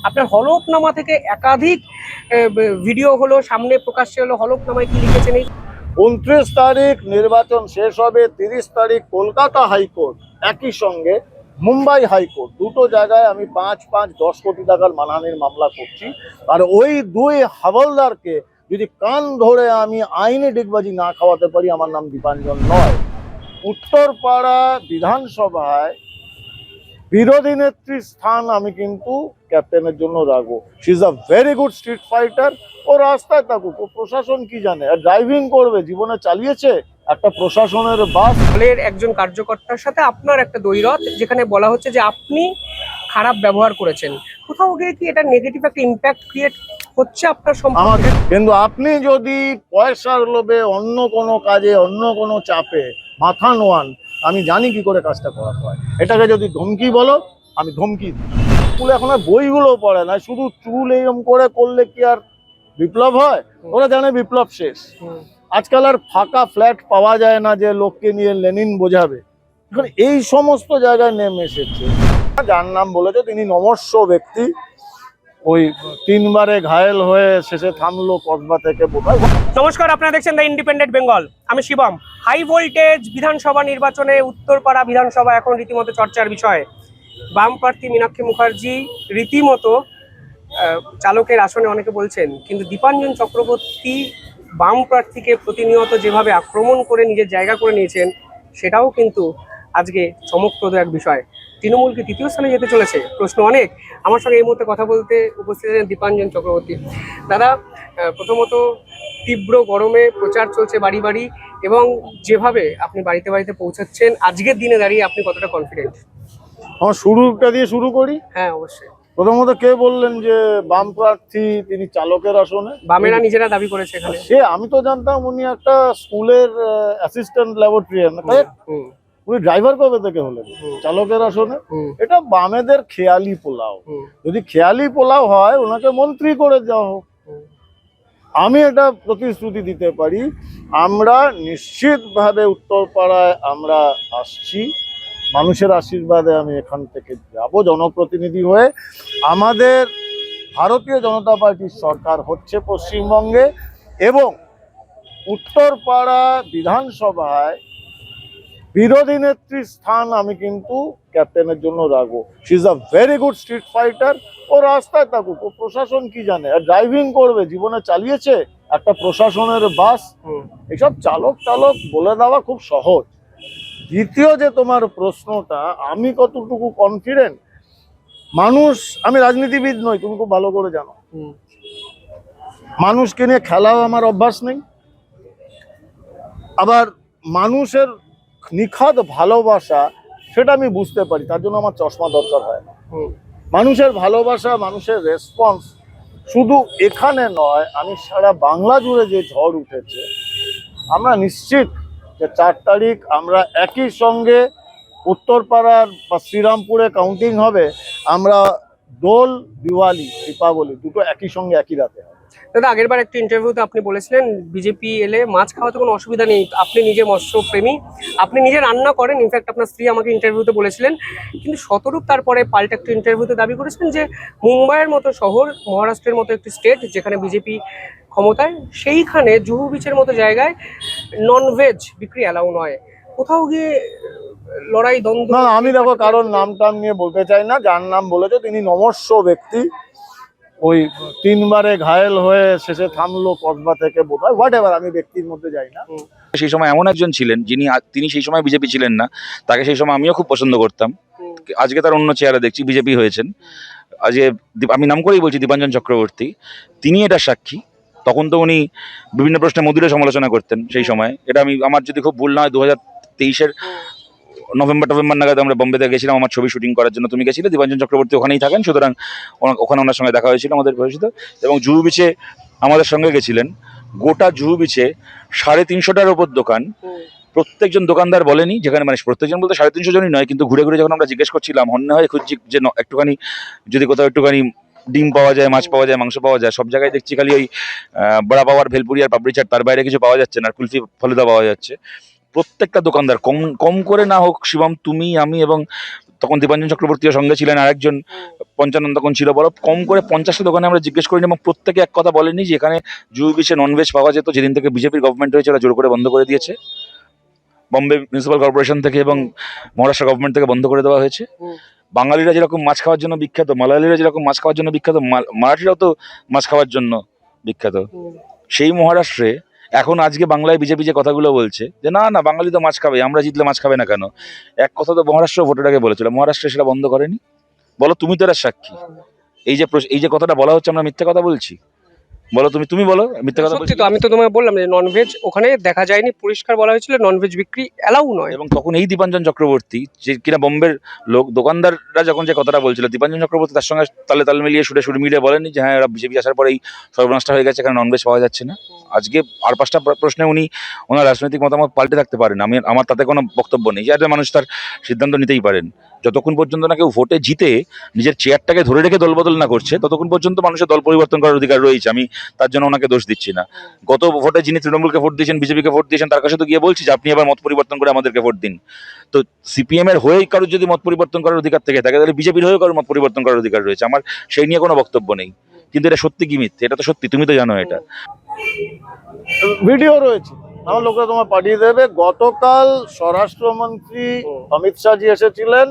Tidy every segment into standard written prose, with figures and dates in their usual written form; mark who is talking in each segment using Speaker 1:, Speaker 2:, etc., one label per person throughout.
Speaker 1: আপনার হলফনামা থেকে একাধিক ভিডিও হলো, সামনে প্রকাশ্যে হলো, হলফনামায় কি লিখেছেন? এই
Speaker 2: 29 তারিখ নির্বাচন শেষ হবে, 30 তারিখ কলকাতা হাইকোর্ট, একই সঙ্গে মুম্বাই হাইকোর্ট, দুটো জায়গায় আমি 5-5-10 কোটি টাকার মানহানির মামলা করছি। আর ওই দুই হাবলদারকে যদি কান ধরে আমি আইনি ডিগবাজি না খাওয়াতে পারি, আমার নাম দীপাঞ্জন নয়। উত্তরপাড়া বিধানসভায় বিরোধী নেত্রীর স্থান আমি কিন্তু ক্যাপ্টেনের জন্য রাখবো। She is a very good street fighter. ও রাস্তায় থাকুক, ও প্রশাসন কি জানে, আর ড্রাইভিং করবে, জীবনে চালিয়েছে একটা প্রশাসনের বাস।
Speaker 1: দলের একজন কার্যকর্তার সাথে আপনার একটা দ্বৈরথ, যেখানে বলা হচ্ছে যে আপনি খারাপ ব্যবহার করেছেন। কোথাও গিয়ে কি এটা নেগেটিভ একটা ইম্প্যাক্ট ক্রিয়েট হচ্ছে আপনার সম্পর্কে?
Speaker 2: আমাকে কিন্তু আপনি যদি পয়সার লোভে অন্য কোনো কাজে, অন্য কোনো চাপে মাথা নোয়ান, আমি জানি কি করে কাজটা করা হয়। এটাকে যদি ধমকি বলো, আমি ধমকি দিই। স্কুলে এখন আর বইগুলো পড়ে না, শুধু চুল এরকম করে করলে কি আর বিপ্লব হয়? ওরা জানে বিপ্লব শেষ। আজকাল আর ফাঁকা ফ্ল্যাট পাওয়া যায় না যে লোককে নিয়ে লেনিন বোঝাবে। এখন এই সমস্ত জায়গায় নেমে এসেছে। যার নাম বলেছে তিনি নমস্য ব্যক্তি, ওই 3 বারে ঘায়েল হয়ে শেষে থামলো কসবা থেকে বোধহয়।
Speaker 1: নমস্কার, আপনারা দেখছেন দ্য ইন্ডিপেন্ডেন্ট বেঙ্গল। আমি শিবম। হাই ভোল্টেজ বিধানসভা নির্বাচনে উত্তরপাড়া বিধানসভা এখন রীতিমতো চর্চার বিষয়। বাম প্রার্থী মীনাক্ষী মুখার্জি রীতিমতো চালকের আসনে অনেকে বলছেন, কিন্তু দীপাঞ্জন চক্রবর্তী বাম প্রার্থীকে প্রতিনিয়ত যেভাবে আক্রমণ করে নিজের জায়গা করে নিয়েছেন, সেটাও কিন্তু আজকে চমকপ্রদ এক বিষয়। তৃণমূল কি তৃতীয় স্থানে যেতে চলেছে? প্রশ্ন অনেক। আমার সঙ্গে এই মুহূর্তে কথা বলতে উপস্থিত আছেন দীপাঞ্জন চক্রবর্তী। দাদা, প্রথমত তীব্র গরমে প্রচার চলছে বাড়ি বাড়ি, এবং যেভাবে আপনি বাড়িতে বাড়িতে পৌঁছাচ্ছেন, আজকের দিনে দাঁড়িয়ে আপনি কতটা কনফিডেন্ট?
Speaker 2: আমার শুরুটা দিয়ে শুরু করি।
Speaker 1: হ্যাঁ, অবশ্যই।
Speaker 2: প্রথমত কে বললেন যে বাম প্রার্থী তিনি চালকের আসনে?
Speaker 1: বামেরা নিজেরা দাবি করেছে এখানে।
Speaker 2: সে আমি তো জানতাম উনি একটা স্কুলের অ্যাসিস্ট্যান্ট ল্যাবরেটরিয়ান, উনি ড্রাইভার কবে থেকে হলেন চালকের আসনে? এটা বামেদের খেয়ালি পোলাও। যদি খেয়ালি পোলাও হয়, ওনাকে মন্ত্রী করে দেওয়া হোক। আমি এটা প্রতিশ্রুতি দিতে পারি, আমরা নিশ্চিতভাবে উত্তরপাড়ায় আমরা আসছি। মানুষের আশীর্বাদে আমি এখান থেকে যাব জনপ্রতিনিধি হয়ে। আমাদের ভারতীয় জনতা পার্টির সরকার হচ্ছে পশ্চিমবঙ্গে, এবং উত্তরপাড়া বিধানসভায় বিরোধী নেত্রীর স্থান আমি কিন্তু ক্যাপ্টেনের জন্য রাখবো। She is a very good street fighter. ও রাস্তায় থাকুক, ও প্রশাসন কি জানে, আর ড্রাইভিং করবে, জীবনে চালিয়েছে একটা প্রশাসনের বাস। এসব চালক বলে দেওয়া খুব সহজ। দ্বিতীয় যে তোমার প্রশ্নটা, আমি কতটুকু কনফিডেন্ট, মানুষ, আমি রাজনীতিবিদ নই, তুমি খুব ভালো করে জানো। মানুষকে নিয়ে খেলাও আমার অভ্যাস নেই। আবার মানুষের নিখাদ ভালোবাসা, সেটা আমি বুঝতে পারি, তার জন্য আমার চশমা দরকার হয় না। মানুষের ভালোবাসা, মানুষের রেসপন্স শুধু এখানে নয়, আমি সারা বাংলা জুড়ে যে ঝড় উঠেছে, আমরা নিশ্চিত যে 4 তারিখ আমরা একই সঙ্গে উত্তরপাড়ার বা শ্রীরামপুরে কাউন্টিং হবে। আমরা দোল, দিওয়ালি, দীপাবলি দুটো একই সঙ্গে একই রাতে হবে।
Speaker 1: দাদা, আগেরবার একটা ইন্টারভিউতে আপনি বলেছিলেন বিজেপি এলে মাছ খাওয়াতে কোনো অসুবিধা নেই। আপনি নিজে মৎস্যপ্রেমী, আপনি নিজে রান্না করেন, ইনফ্যাক্ট আপনার স্ত্রী আমাকে ইন্টারভিউতে বলেছিলেন। কিন্তু শতরূপ তারপরে পাল্টা একটা ইন্টারভিউতে দাবি করেছেন যে মুম্বাইয়ের মতো শহর, মহারাষ্ট্রের মতো একটি স্টেট যেখানে বিজেপি ক্ষমতায়, সেইখানে জুহু বিচের মতো জায়গায় ননভেজ বিক্রি অ্যালাউ নয়। কোথাও গিয়ে লড়াই দ্বন্দ্ব?
Speaker 2: না, আমি দেখো কারোর নাম টাম নিয়ে বলতে চাই না। যার নাম বলেছে তিনি নমস্য ব্যক্তি, ওই 3 বারে ঘায়েল হয়ে শেষে থামলো কসবা থেকে বোধহয়, হোয়াট এভার, আমি ব্যক্তির মধ্যে যাই না।
Speaker 3: সেই সময় এমন একজন ছিলেন তিনি সেই সময় বিজেপি ছিলেন না, তাকে সেই সময় আমিও খুব পছন্দ করতাম। আজকে তার অন্য চেহারা দেখছি, বিজেপি হয়েছেন। আজকে আমি নাম করেই বলছি, দীপাঞ্জন চক্রবর্তী, তিনি এটা সাক্ষী। তখন তো উনি বিভিন্ন প্রশ্নে মোদিরও সমালোচনা করতেন সেই সময়। এটা আমার যদি খুব ভুল না হয় 2023-এর নভেম্বর নাগাদ আমরা বোম্বেতে গেছিলাম আমার ছবি শুটিং করার জন্য। তুমি গেছিলে, দীপাঞ্জন চক্রবর্তী ওখানেই থাকেন, সুতরাং ওখানে ওনার সঙ্গে দেখা হয়েছিল আমাদের পরিচিত। এবং জুহু বিচে আমাদের সঙ্গে গেছিলেন। গোটা জুহু বিচে 350টার ওপর দোকান। প্রত্যেকজন দোকানদার বলেনি, যেখানে মানে প্রত্যেকজন বলতে 350 জনই নয়, কিন্তু ঘুরে ঘুরে যখন আমরা জিজ্ঞেস করছিলাম, হন্যে হয়ে খুঁজছি যে একটুখানি যদি কোথাও একটুখানি ডিম পাওয়া যায়, মাছ পাওয়া যায়, মাংস পাওয়া যায়, সব জায়গায় দেখছি খালি ওই বড়া পাওয়ার, ভেলপুরি আর পাপড়ি চাট, তার বাইরে কিছু পাওয়া যাচ্ছে না। আর কুলফি ফালুদা পাওয়া যাচ্ছে। প্রত্যেকটা দোকানদার কম করে না হোক, শিবম, তুমি, আমি এবং তখন দীপাঞ্জন চক্রবর্তীও সঙ্গে ছিলেন, আরেকজন পঞ্চানন তখন ছিল, বলো কম করে 50টা দোকানে আমরা জিজ্ঞেস করিনি এবং প্রত্যেকে এক কথা বলেনি যে এখানে জুবিসে ননভেজ পাওয়া যেত। যেদিন থেকে বিজেপির গভর্নমেন্ট হয়েছে ওরা জোর করে বন্ধ করে দিয়েছে, বম্বে মিউনিসিপ্যাল কর্পোরেশন থেকে এবং মহারাষ্ট্র গভর্নমেন্ট থেকে বন্ধ করে দেওয়া হয়েছে। বাঙালিরা যেরকম মাছ খাওয়ার জন্য বিখ্যাত, মালায়ালিরা যেরকম মাছ খাওয়ার জন্য বিখ্যাত, মারাঠিরাও তো মাছ খাওয়ার জন্য বিখ্যাত। সেই মহারাষ্ট্রে এখন আজকে বাংলায় বিজেপি যে কথাগুলো বলছে যে না না বাঙালি তো মাছ খাবে, আমরা জিতলে মাছ খাবে না কেন, এক কথা তো মহারাষ্ট্র ভোটের আগে বলেছিল, মহারাষ্ট্রে সেটা বন্ধ করেনি। বলো তুমি তো এর সাক্ষী, এই যে কথাটা বলা হচ্ছে আমরা মিথ্যে কথা বলছি, বলো তুমি বলো মিথ্যে কথা
Speaker 1: সত্যি
Speaker 3: বলছি।
Speaker 1: তো, আমি তো তোমায় বললাম যে ননভেজ ওখানে দেখা যায়নি, পরিষ্কার বলা হয়েছিল ননভেজ বিক্রি অ্যালাউ নয়।
Speaker 3: এবং তখন এই দীপাঞ্জন চক্রবর্তী যে কিনা বোম্বের লোক দোকানদাররা যখন যে কথাটা বলছিল, দীপাঞ্জন চক্রবর্তী তার সঙ্গে তাল মিলিয়ে সুরে মিলিয়ে বলেনি যে হ্যাঁ এরা বিজেপি আসার পরে এই সর্বনাশটা হয়ে গেছে, এখানে ননভেজ পাওয়া যাচ্ছে না। আজকে আর 5টা প্রশ্নে ওনার রাজনৈতিক মতামত পাল্টে থাকতে পারেন, আমার তাতে কোনো বক্তব্য নেই, যে একটা মানুষ তার সিদ্ধান্ত নিতেই পারেন। যতক্ষণ পর্যন্ত না কেউ ভোটে জিতে নিজের চেয়ারটাকে ধরে রেখে দলবদল না করছে ততক্ষণ পর্যন্ত মানুষের দল পরিবর্তন করার অধিকার রয়েছে। আমি তার জন্য ওনাকে দোষ দিচ্ছি না। গত ভোটে যিনি তৃণমূলকে ভোট দিয়েছেন, বিজেপিকে ভোট দিয়েছেন, তার কাছে তো গিয়ে বলছি যে আপনি এবার মত পরিবর্তন করে আমাদেরকে ভোট দিন। তো সিপিএম এর হয়েই কারোর যদি মত পরিবর্তন করার অধিকার থেকে থাকে তাহলে বিজেপির হয়েও কারোর মত পরিবর্তন করার অধিকার রয়েছে, আমার সেই নিয়ে কোনো বক্তব্য নেই। কিন্তু এটা সত্যি কি মিথ্যে এটা তো সত্যি, তুমি তো জানো এটা।
Speaker 2: ভিডিও রয়েছে, আমার লোকরা তোমার পাঠিয়ে দেবে। গতকাল স্বরাষ্ট্রমন্ত্রী অমিত শাহজি এসেছিলেন,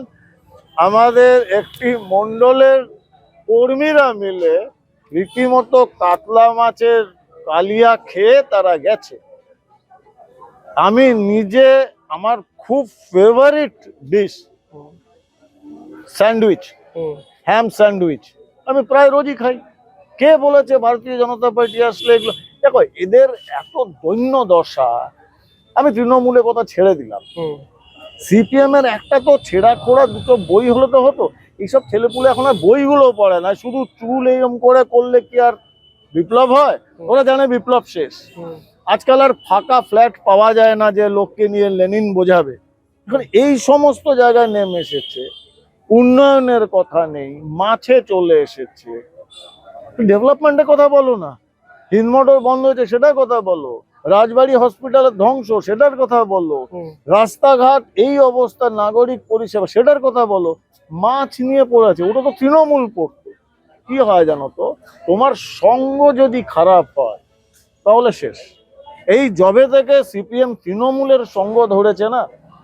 Speaker 2: আমাদের একটি মণ্ডলের কর্মীরা মিলে রীতিমতো কাতলা মাছের কালিয়া খেয়ে তারা গেছে। আমি নিজে আমার খুব ফেভারিট ডিশ স্যান্ডউইচ, হ্যাম স্যান্ডউইচ, আমি প্রায় রোজই খাই। কে বলেছে ভারতীয় জনতা পার্টি আসলে এগুলো? দেখো এদের এত দৈন্য দশা, আমি তৃণমূলের কথা ছেড়ে দিলাম, সিপিএম এর একটা তো ছেঁড়া খোড়া দুটো বই হলে তো হতো। এইসব ছেলেপুলে এখন আর বইগুলো পড়ে না, শুধু চুল এইরকম করে করলে কি আর বিপ্লব হয়? ওরা জানে বিপ্লব শেষ। আজকাল আর ফাঁকা ফ্ল্যাট পাওয়া যায় না যে লোককে নিয়ে লেনিন বোঝাবে। এখন এই সমস্ত জায়গায় নেমে এসেছে, উন্নয়নের কথা নেই, মাছে চলে এসেছে। ডেভেলপমেন্টের কথা বলো না, হিন্দমোটর বন্ধ হয়েছে সেটার কথা বলো, রাজবাড়ি হসপিটালের ধ্বংস সেটার কথা বলো, রাস্তাঘাট এই অবস্থা, নাগরিক পরিষেবা সেটার কথা বলো। মাছ নিয়ে পড়ে আছে, ওটা তো তৃণমূল করতো। কি হয় জানো তো, তোমার সঙ্গ যদি খারাপ হয় তাহলে শেষ। এই জবে থেকে সিপিএম তৃণমূলের সঙ্গ ধরেছে না,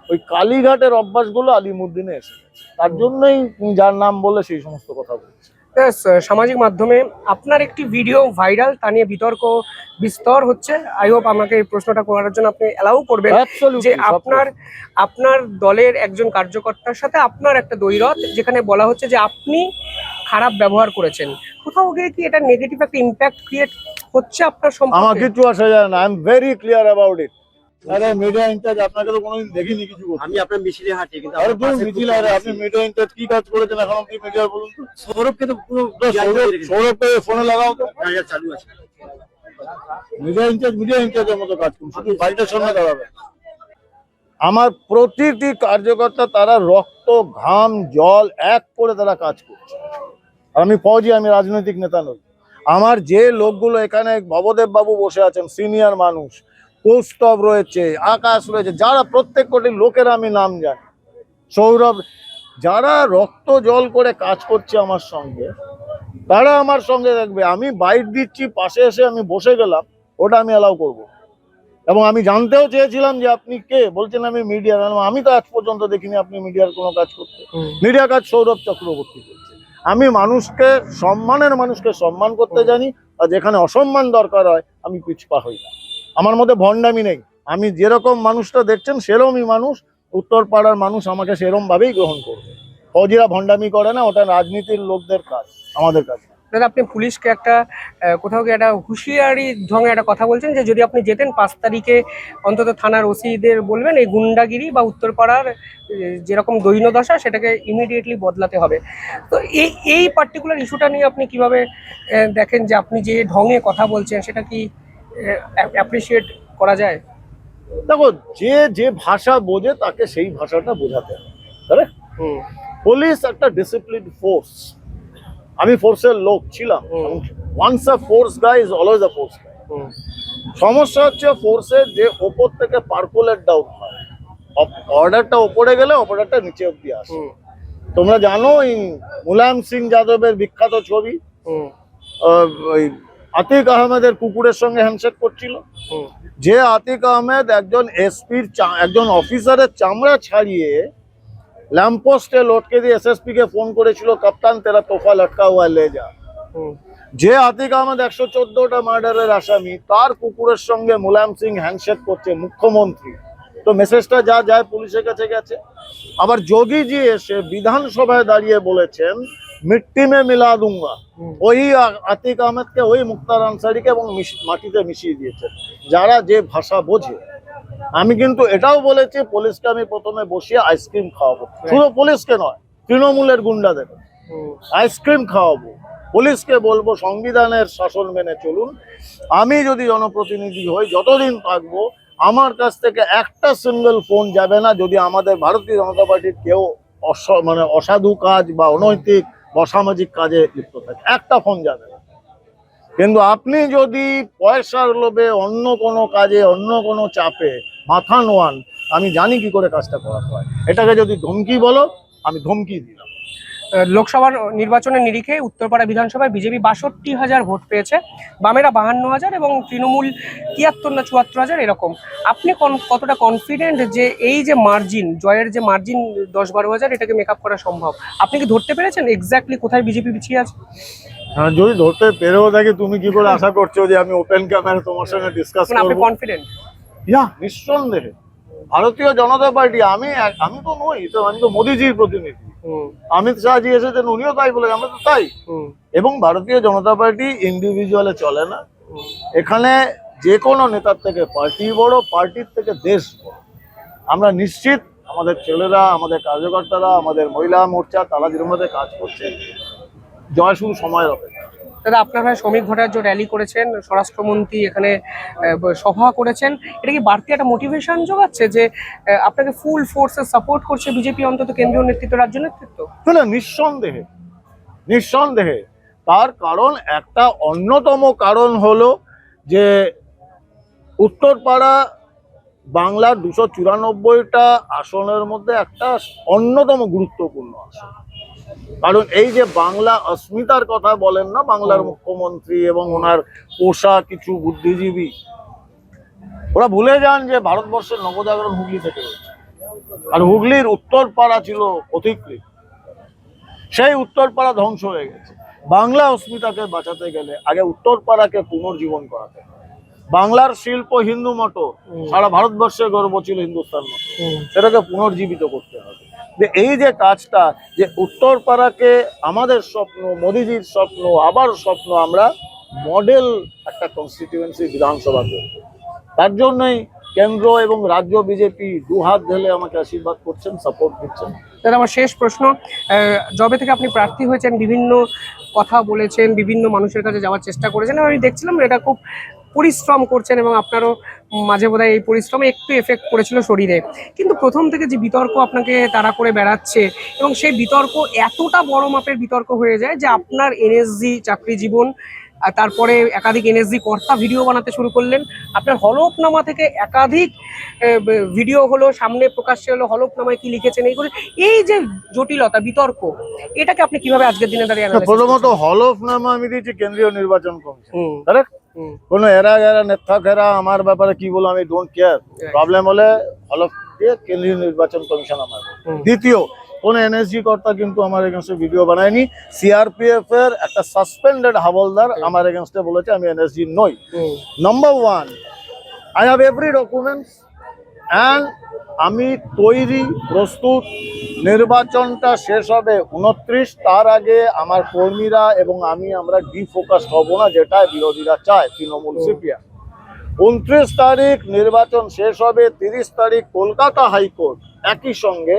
Speaker 2: ওই কালীঘাটের অভ্যাসগুলো আলিমুদ্দিনে এসে গেছে। তার জন্যই যার নাম বলে সেই সমস্ত কথা বলছে।
Speaker 1: সামাজিক মাধ্যমে আপনার একটি ভিডিও ভাইরাল, তা নিয়ে বিতর্ক বিস্তর হচ্ছে। আই হোপ আমাকে এই প্রশ্নটা করার জন্য আপনি অ্যালাউ করবেন যে আপনার দলের একজন কার্যকর্তার সাথে আপনার একটা দ্বৈরথ, যেখানে বলা হচ্ছে যে আপনি খারাপ ব্যবহার করেছেন। কোথাও গিয়ে কি এটা নেগেটিভ একটা ইম্প্যাক্ট ক্রিয়েট হচ্ছে আপনার সম্পর্কে?
Speaker 2: আমার কিছু আসে যায় না, I am very clear about it. আরে মিডিয়া ইনচার্জ, আপনাকে তো কোনোদিন দেখিনি কিছু করতে।
Speaker 4: আমি আপনার মিছিলে হাঁটি, কিন্তু
Speaker 2: আরে তুমি মিছিল, আরে আপনি মিডিয়া ইনচার্জ কি কাজ করেছেন এখন অব্দি মিডিয়া বলুন তো?
Speaker 4: সৌরভকে তো পুরো
Speaker 2: সৌরভকে ফোনে লাগাও তো,
Speaker 4: চালু আছে।
Speaker 2: মিডিয়া ইনচার্জের মতো কাজ করুন, শুধু বাড়িটার সামনে দাঁড়াবে। আমার প্রতিটি কার্যকর্তা তারা রক্ত ঘাম জল এক করে তারা কাজ করছে। আর আমি ফৌজি, আমি রাজনৈতিক নেতা নই। আমার যে লোকগুলো এখানে, ভবদেব বাবু বসে আছেন সিনিয়র মানুষ, কৌস্তব রয়েছে, আকাশ রয়েছে, যারা প্রত্যেক কোটি লোকের আমি নাম জানি, সৌরভ, যারা রক্ত জল করে কাজ করছে আমার সঙ্গে, তারা আমার সঙ্গে দেখবে। আমি বাইট দিচ্ছি, পাশে এসে আমি বসে গেলাম, ওটা আমি অ্যালাউ করবো। এবং আমি জানতেও চেয়েছিলাম যে আপনি কে, বলছেন আমি মিডিয়া। আমি তো আজ পর্যন্ত দেখিনি আপনি মিডিয়ার কোনো কাজ করতে। মিডিয়া কাজ সৌরভ চক্রবর্তী করছে। আমি মানুষকে সম্মান করতে জানি, আর যেখানে অসম্মান দরকার হয় আমি পিছপা হই না। আমার মধ্যে ভণ্ডামি নেই। আমি যেরকম মানুষটা দেখছেন সেরকমই মানুষ, উত্তর পাড়ার মানুষ আমাকে সেরকম ভাবেই গ্রহণ করবে। ফৌজিরা ভণ্ডামি করে না, ওটা রাজনীতির লোকদের কাজ, আমাদের কাজ।
Speaker 1: দাদা, আপনি পুলিশকে একটা কোথাও গিয়ে একটা হুঁশিয়ারি ঢঙে একটা কথা বলছেন যে যদি আপনি যেতেন 5 তারিখে অন্তত থানার ওসিদের বলবেন এই গুন্ডাগিরি বা উত্তরপাড়ার যেরকম দৈন্যদশা সেটাকে ইমিডিয়েটলি বদলাতে হবে। তো এই পার্টিকুলার ইস্যুটা নিয়ে আপনি কিভাবে দেখেন যে আপনি যে ঢঙে কথা বলছেন সেটা কি অ্যাপ্রিসিয়েট করা যায়?
Speaker 2: দেখো, যে ভাষা বোঝে তাকে সেই ভাষাটা বোঝাতে হবে। পুলিশ একটা ডিসিপ্লিন ফোর্স, আমি ফোর্সের লোক ছিলাম। Once a force guy is always a force guy. সমস্যা হচ্ছে ফোর্সের যে ওপর থেকে পার্কুলেট ডাউন হয়, অর্ডারটা ওপরে গেলে অর্ডারটা নিচে অব্দি আসে। তোমরা জানো এই মুলায়ম সিং যাদবের বিখ্যাত ছবি, ওই আতিক আহমেদের কুকুরের সঙ্গে হ্যান্ডশেক করছিল। যে আতিক আহমেদ একজন এসপির একজন অফিসারের চামড়া ছাড়িয়ে ল্যাম্পপোস্টে লটকে দিয়ে এসএসপি কে ফোন করেছিল, কাপ্তান তেরা তোফা লটকা হুয়া লে যা। যে আতিক আহমেদ 114টা মার্ডারের আসামি, তার কুকুরের সঙ্গে মুলায়ম সিং হ্যান্ডশেক করছে মুখ্যমন্ত্রী। তো মেসেজটা যা যায় পুলিশের কাছে গেছে। আবার যোগীজি এসে বিধানসভায় দাঁড়িয়ে বলেছেন মিট্টি মে মিলা দুঙ্গা, ওই আতিক আহমেদকে, ওই মুক্তার আনসারিকে এবং মাটিতে মিশিয়ে দিয়েছেন। যারা যে ভাষা বোঝে। আমি কিন্তু এটাও বলেছি পুলিশকে আমি প্রথমে বসিয়ে আইসক্রিম খাওয়াবো, শুধু পুলিশকে নয়, তৃণমূলের গুন্ডাদের আইসক্রিম খাওয়াবো। পুলিশকে বলবো সংবিধানের শাসন মেনে চলুন। আমি যদি জনপ্রতিনিধি হই, যতদিন থাকবো আমার কাছ থেকে একটা সিঙ্গেল ফোন যাবে না যদি আমাদের ভারতীয় জনতা পার্টির কেউ মানে অসাধু কাজ বা অনৈতিক অসামাজিক কাজে লিপ্ত থাকে, একটা ফোন যাবে না। কিন্তু আপনি যদি পয়সার লোভে অন্য কোনো কাজে, অন্য কোনো চাপে মাথা নোয়ান, আমি জানি কি করে কাজটা করা হয়। এটাকে যদি ধমকি বলো, আমি ধমকি দিলাম।
Speaker 1: লোকসভার নির্বাচনের নিরিখে উত্তরপাড়া বিধানসভায় বিজেপি ৬২,০০০ ভোট পেয়েছে, বামেরা ৫২,০০০ এবং তৃণমূল ৭৩ না ৭৪,০০০ এরকম। আপনি কতটা কনফিডেন্ট যে এই যে মার্জিন, জয়ের যে মার্জিন ১০-১২,০০০, এটাকে মেকআপ করা সম্ভব? আপনি কি ধরতে পেরেছেন এক্স্যাক্টলি কোথায় বিজেপি পিছিয়ে আছে?
Speaker 2: হ্যাঁ, যদি ধরতে পেরেও থাকি, তুমি কি করে আশা করছো যে আমি ওপেন ক্যামেরা তোমার সঙ্গে ডিসকাস
Speaker 1: আপনি
Speaker 2: করব?
Speaker 1: কনফিডেন্ট?
Speaker 2: নিঃসন্দেহে ভারতীয় জনতা পার্টি, আমি তো নই, তো আমি তো মোদিজির প্রতিনিধি। অমিত শাহজি এসেছেন, উনিও তাই বলে, আমরা তো তাই। এবং ভারতীয় জনতা পার্টি ইন্ডিভিজুয়ালে চলে না। এখানে যে কোনো নেতার থেকে পার্টি বড়, পার্টির থেকে দেশ বড়। আমরা নিশ্চিত আমাদের ছেলেরা, আমাদের কার্যকর্তারা, আমাদের মহিলা মোর্চা, তারা যেরকম কাজ করছে, জয় শুধু সময়ের অপেক্ষা।
Speaker 1: দাদা, আপনার ভাই শ্রমিক ভট্টাচার্য র্যালি করেছেন, স্বরাষ্ট্রমন্ত্রী এখানে সভা করেছেন, এটা কি বাড়তি একটা মোটিভেশন যোগাচ্ছে যে আপনাকে ফুল ফোর্সে সাপোর্ট করছে বিজেপি, অন্তত কেন্দ্রীয় নেতৃত্ব, রাজ্য নেতৃত্ব?
Speaker 2: না, নিঃসন্দেহে, নিঃসন্দেহে। তার কারণ, একটা অন্যতম কারণ হলো যে উত্তরপাড়া বাংলার ২৯৪টা আসনের মধ্যে একটা অন্যতম গুরুত্বপূর্ণ আসন। কারণ এই যে বাংলা অস্মিতার কথা বলেন না বাংলার মুখ্যমন্ত্রী এবং ওনার পোষা কিছু বুদ্ধিজীবী, ওরা ভুলে যান যে ভারতবর্ষের নবজাগরণ হুগলি থেকে হয়েছে। আর হুগলির উত্তরপাড়া ছিল অধিকৃত, সেই উত্তরপাড়া ধ্বংস হয়ে গেছে। বাংলা অস্মিতাকে বাঁচাতে গেলে আগে উত্তরপাড়াকে পুনর্জীবন করাতে হবে। বাংলার শিল্প হিন্দু মতো সারা ভারতবর্ষের গর্ব ছিল হিন্দুস্তান মতো, সেটাকে পুনর্জীবিত করতে হবে। যে এই যে কাজটা, যে উত্তরপাড়াকে আমাদের স্বপ্ন, মোদিজির স্বপ্ন, আবার স্বপ্ন, আমরা মডেল একটা কনস্টিটিউয়েন্সি বিধানসভা করব। তার জন্যই কেন্দ্র এবং রাজ্য বিজেপি দুহাত ঢেলে আমাকে আশীর্বাদ করছেন, সাপোর্ট দিচ্ছেন।
Speaker 1: দাদা, আমার শেষ প্রশ্ন, যবে থেকে আপনি প্রার্থী হয়েছেন বিভিন্ন কথা বলেছেন, বিভিন্ন মানুষের কাছে যাওয়ার চেষ্টা করেছেন, আমি দেখছিলাম এটা খুব পরিশ্রম করছেন এবং আপনারও মাঝে বোধহয় এই পরিশ্রমে একটু এফেক্ট করেছিল শরীরে। কিন্তু প্রথম থেকে যে বিতর্ক আপনাকে তাড়া করে বেড়াচ্ছে এবং সেই বিতর্ক এতটা বড় মাপের বিতর্ক হয়ে যায় যে আপনার এনএসজি চাকরি জীবন, আর তারপরে একাধিক এনএসজি কর্তা ভিডিও বানাতে শুরু করলেন। আপনার হলফনামা থেকে একাধিক ভিডিও হলো, সামনে প্রকাশ্যে হলো, হলফনামায় কি লিখেছেন, এই যে জটিলতা, বিতর্ক, এটাকে আপনি কিভাবে আজকের দিনে দাঁড়িয়ে
Speaker 2: প্রথমত হলফনামা আমি দিয়েছি কেন্দ্রীয় নির্বাচন কমিশন, কারেক্ট? কোনো এরা নেতা আমার ব্যাপারে কি বলো, আমি ডোন্ট কেয়ার। প্রবলেম হলে হলফ দিয়ে কেন্দ্রীয় নির্বাচন কমিশন আমার। দ্বিতীয়, কোন এনএসজি কর্তা কিন্তু আমার এগেনস্টে ভিডিও বানায়নি। সিআরপিএফ এর একটা সাসপেন্ডেড হাবলদার আমার এগেনস্টে বলেছে আমি এনএসজি নই। Number one, I have every documents and আমি তৈরি, প্রস্তুত। নির্বাচনটা শেষ হবে 29, তার আগে আমার কর্মীরা এবং আমরা ডিফোকাসড হব না, যেটা বিরোধীরা চায়, তৃণমূল সিপিএম। 29 তারিখ নির্বাচন শেষ হবে, 30 তারিখ কলকাতা হাইকোর্ট, একই সঙ্গে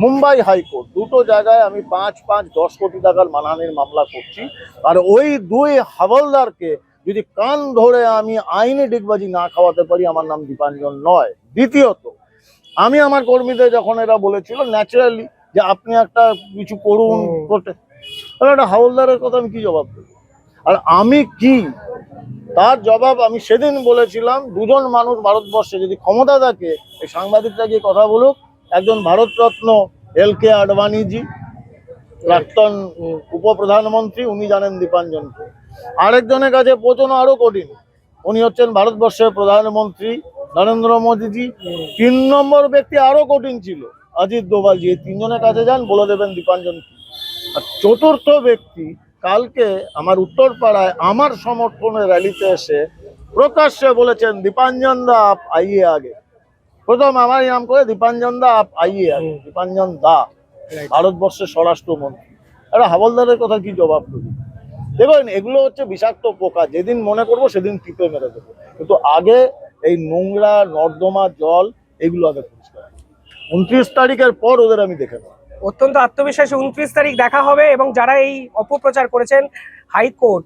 Speaker 2: মুম্বাই হাইকোর্ট, দুটো জায়গায় আমি 5-10 কোটি টাকার মানহানির মামলা করছি। আর ওই দুই হাবলদারকে যদি কান ধরে আমি আইনি ডিগবাজি না খাওয়াতে পারি, আমার নাম দীপাঞ্জন নয়। দ্বিতীয়ত, আমি আমার কর্মীদের যখন এরা বলেছিল ন্যাচারালি যে আপনি একটা কিছু করুন, একটা হাওলদারের কথা আমি কি জবাব দেব? আর আমি কি, তার জবাব আমি সেদিন বলেছিলাম, দুজন মানুষ ভারতবর্ষে যদি ক্ষমতা থাকে, এই সাংবাদিকরা গিয়ে কথা বলুক, একজন ভারতরত্ন LK আডবাণীজি প্রাক্তন উপপ্রধানমন্ত্রী, উনি জানেন দীপাঞ্জনকে। আরেকজনের কাছে পৌঁছানো আরো কঠিন, উনি হচ্ছেন ভারতবর্ষের প্রধানমন্ত্রী নরেন্দ্র মোদীজি। 3 নম্বর ব্যক্তি আরো কঠিন ছিল, অজিত দোভালজি। এই 3 জনের কাছে যান, বলে দেবেন দীপাঞ্জন কি। আর চতুর্থ ব্যক্তি কালকে আমার উত্তরপাড়ায় আমার সমর্থনে র্যালিতে এসে প্রকাশ্যে বলেছেন, দীপাঞ্জন দা আপ আইয়ে আগে। প্রথম আমার নাম করে দীপাঞ্জন দা আপ আইয়ে আগে। দীপাঞ্জন দা ভারতবর্ষের স্বরাষ্ট্রমন্ত্রী, একটা হাবলদারের কথা কি জবাব দেবো? দেখুন, এগুলো হচ্ছে বিষাক্ত পোকা, যেদিন মনে করবো সেদিন টিপে মেরে দেবো। কিন্তু আগে এই নোংরা নর্দমা জল এগুলো আগে পরিষ্কার। 29 তারিখের পর ওদের আমি দেখে নেবো।
Speaker 1: অত্যন্ত আত্মবিশ্বাসী 29 তারিখ দেখা হবে, এবং যারা এই অপপ্রচার করেছেন হাইকোর্ট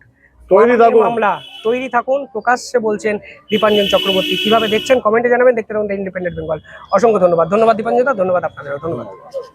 Speaker 2: তৈরি থাকুন।
Speaker 1: মামলা তৈরি থাকুন, প্রকাশ্যে বলছেন দীপাঞ্জন চক্রবর্তী। কিভাবে দেখছেন কমেন্টে জানাবেন। দেখতে থাকুন দ্য ইন্ডিপেন্ডেন্ট বেঙ্গল। অসংখ্য ধন্যবাদ। ধন্যবাদ দীপাঞ্জন দা, ধন্যবাদ আপনাদেরও, ধন্যবাদ।